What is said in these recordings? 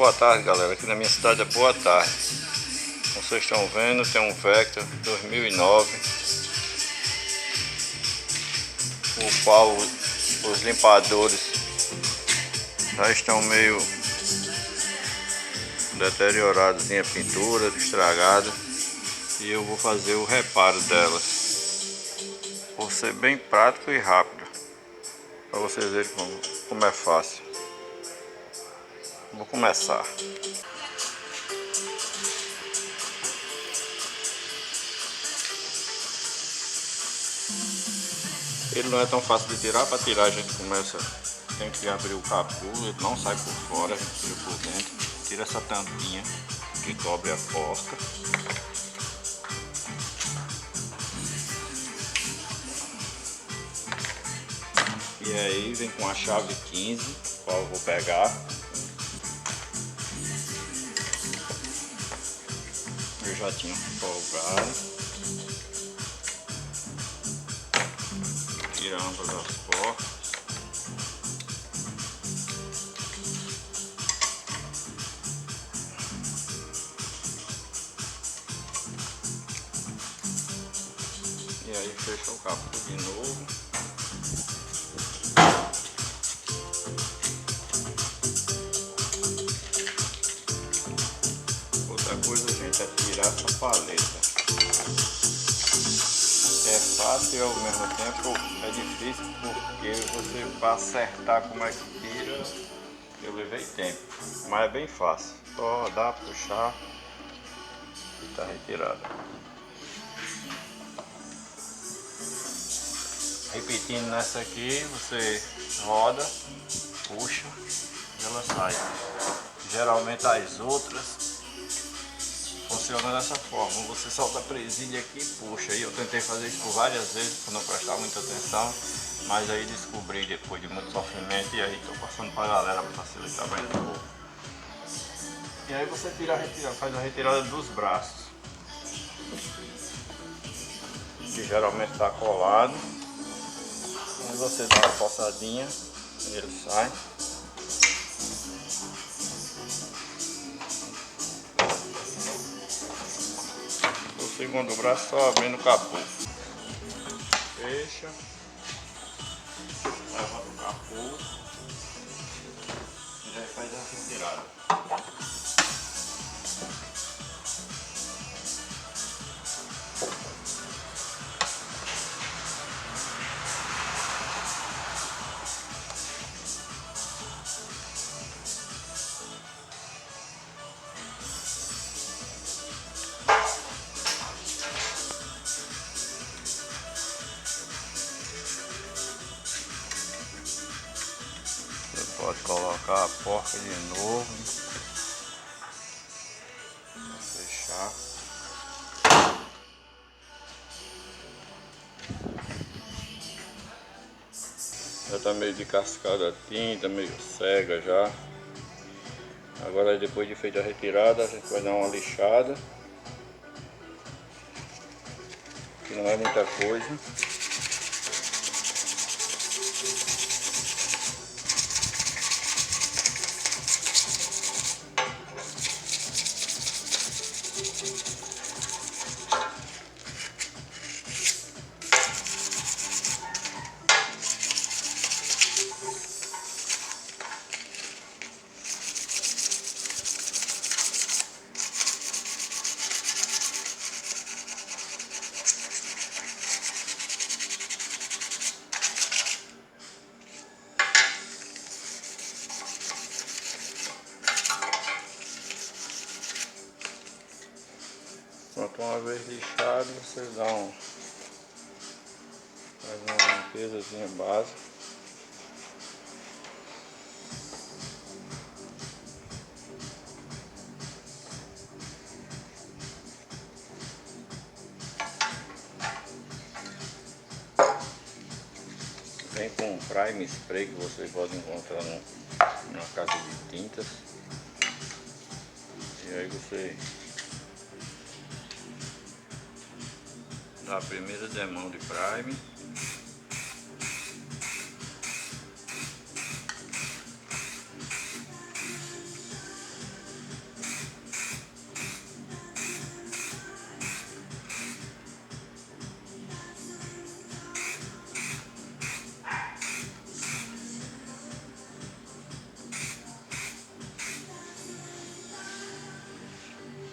Boa tarde, galera. Aqui na minha cidade é boa tarde. Como vocês estão vendo, tem um Vectra 2009, o qual os limpadores já estão meio deteriorados, a pintura estragada, e eu vou fazer o reparo delas, por ser bem prático e rápido, para vocês verem como é fácil. Vou começar. Ele não é tão fácil de tirar. Para tirar a gente tem que abrir o capô, ele não sai por fora, a gente tira por dentro. Tira essa tampinha que cobre a porta. E aí vem com a chave 15, qual eu vou pegar. Eu já tinha folgado. Tira ambas as portas. E aí fecha o capô de novo. Outra coisa, gente, é tirar essa paleta. É fácil e ao mesmo tempo é difícil, porque você, para acertar como é que tira, eu levei tempo, mas é bem fácil, só rodar, puxar e está retirada. Repetindo nessa aqui, você roda, puxa e ela sai. Geralmente as outras funciona dessa forma, você solta a presilha aqui e puxa. E eu tentei fazer isso por várias vezes, por não prestar muita atenção, mas aí descobri depois de muito sofrimento, e aí estou passando para a galera para facilitar mais um pouco. E aí você faz a retirada dos braços, que geralmente está colado. Aí você dá uma passadinha e ele sai. O segundo braço só abrindo o capô. Fecha. Levanta o capô. E já faz a retirada. Pode colocar a porca de novo, fechar. Já tá meio descascada a tinta, meio cega já. Agora, depois de feita a retirada, a gente vai dar uma lixada, que não é muita coisa. Pronto, uma vez lixado, vocês faz uma limpezazinha básica. Vem com um prime spray que vocês podem encontrar na casa de tintas. E aí você dá a primeira demão de prime.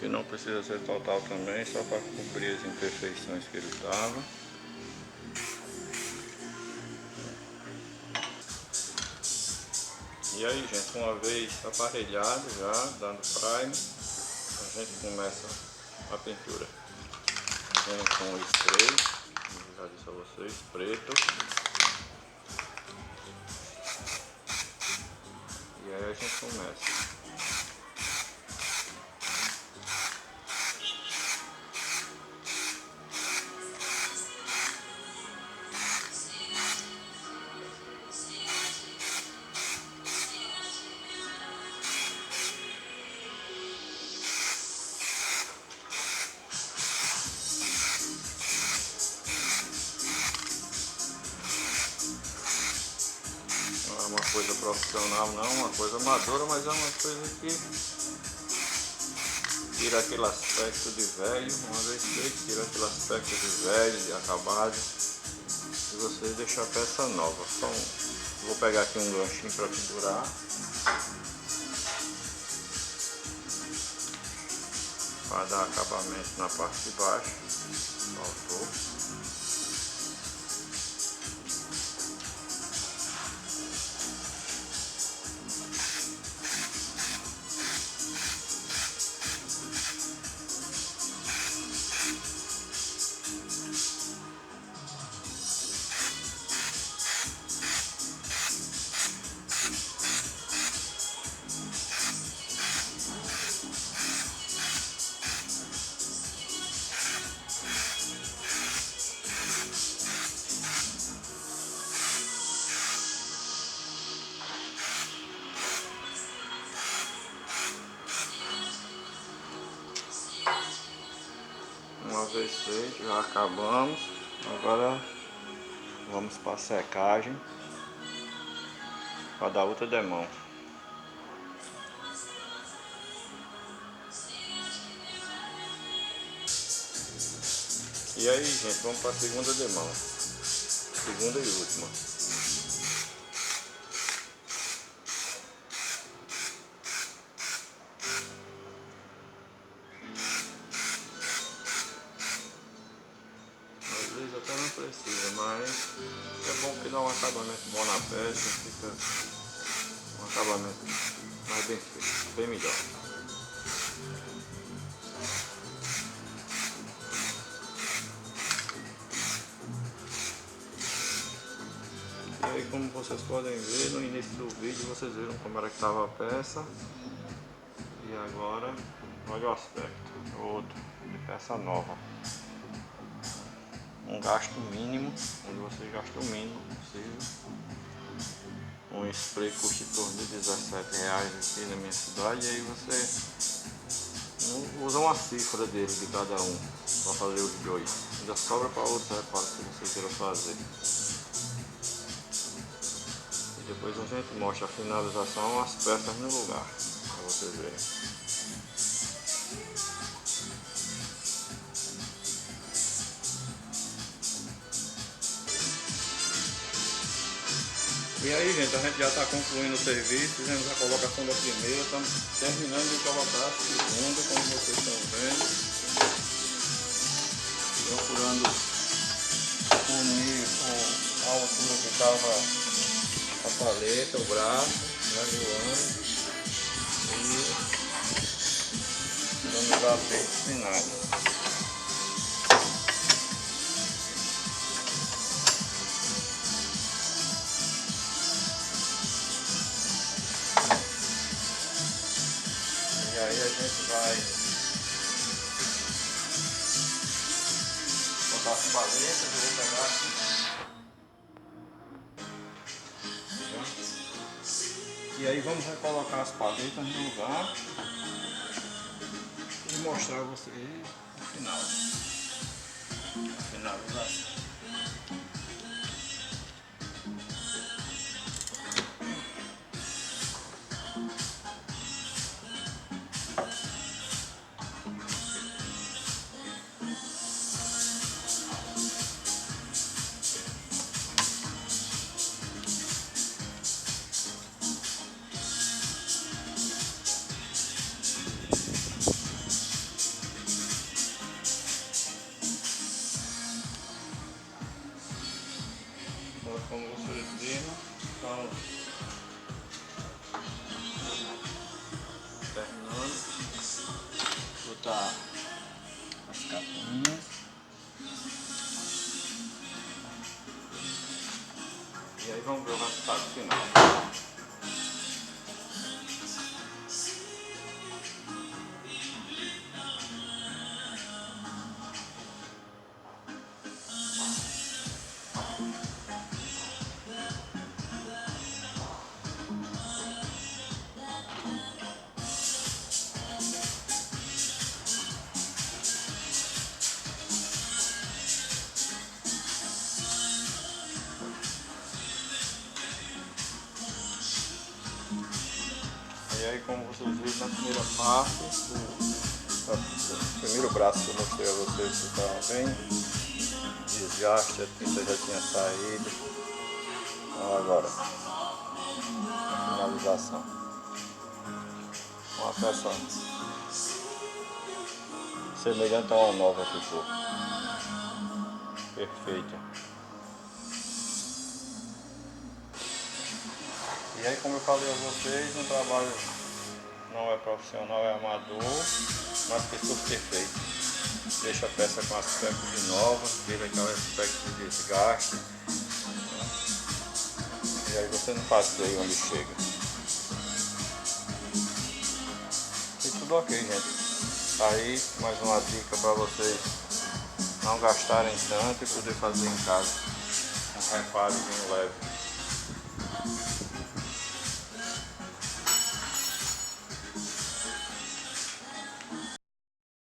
que não precisa ser total também, só para cobrir as imperfeições que ele estava. E aí, gente, uma vez aparelhado já, dando prime, a gente começa a pintura. Vem com o spray, como já disse a vocês, preto. E aí a gente começa. Uma coisa profissional não, uma coisa amadora, mas é uma coisa que tira aquele aspecto de velho, uma vez feito, tira aquele aspecto de velho, de acabado, e você deixa a peça nova. Então, vou pegar aqui um ganchinho para pendurar. Para dar acabamento na parte de baixo. Faltou. Uma vez feito, já acabamos. Agora vamos para a secagem para dar outra demão. E aí, gente, vamos para a segunda demão, segunda e última. Às vezes até não precisa, mas é bom que dá um acabamento bom na peça, fica um acabamento mais bem feito, bem melhor. E aí, como vocês podem ver, no início do vídeo vocês viram como era que estava a peça. E agora, olha o aspecto, outro, de peça nova. Um gasto mínimo, onde você gasta o mínimo possível. Um spray custa em torno de R$17 aqui na minha cidade, e aí você usa uma cifra dele de cada um para fazer os dois. Ainda sobra para outros reparos que você queira fazer. E depois a gente mostra a finalização, as peças no lugar, para vocês verem. E aí, gente, a gente já está concluindo o serviço, fizemos a colocação da primeira, estamos terminando de colocar a segunda, como vocês estão vendo. Procurando unir a altura que estava a paleta, o braço, graduando e dando os apertos finais. E aí a gente vai botar as paletas, eu vou pegar aqui. E aí vamos recolocar as paletas no lugar e mostrar a vocês o final. A finalização. E aí, como vocês viram na primeira parte, o primeiro braço que eu mostrei a vocês que estava bem desgaste, a tinta já tinha saído. Então agora, a finalização. Uma peça semelhante a uma nova ficou. Perfeita. E aí, como eu falei a vocês, um trabalho não é profissional, é amador, mas que ficou perfeito. Deixa a peça com aspecto de nova, teve aquele aspecto de desgaste. E aí você não passeia onde chega. E tudo ok, gente. Tá aí mais uma dica para vocês não gastarem tanto e poder fazer em casa um reparozinho leve.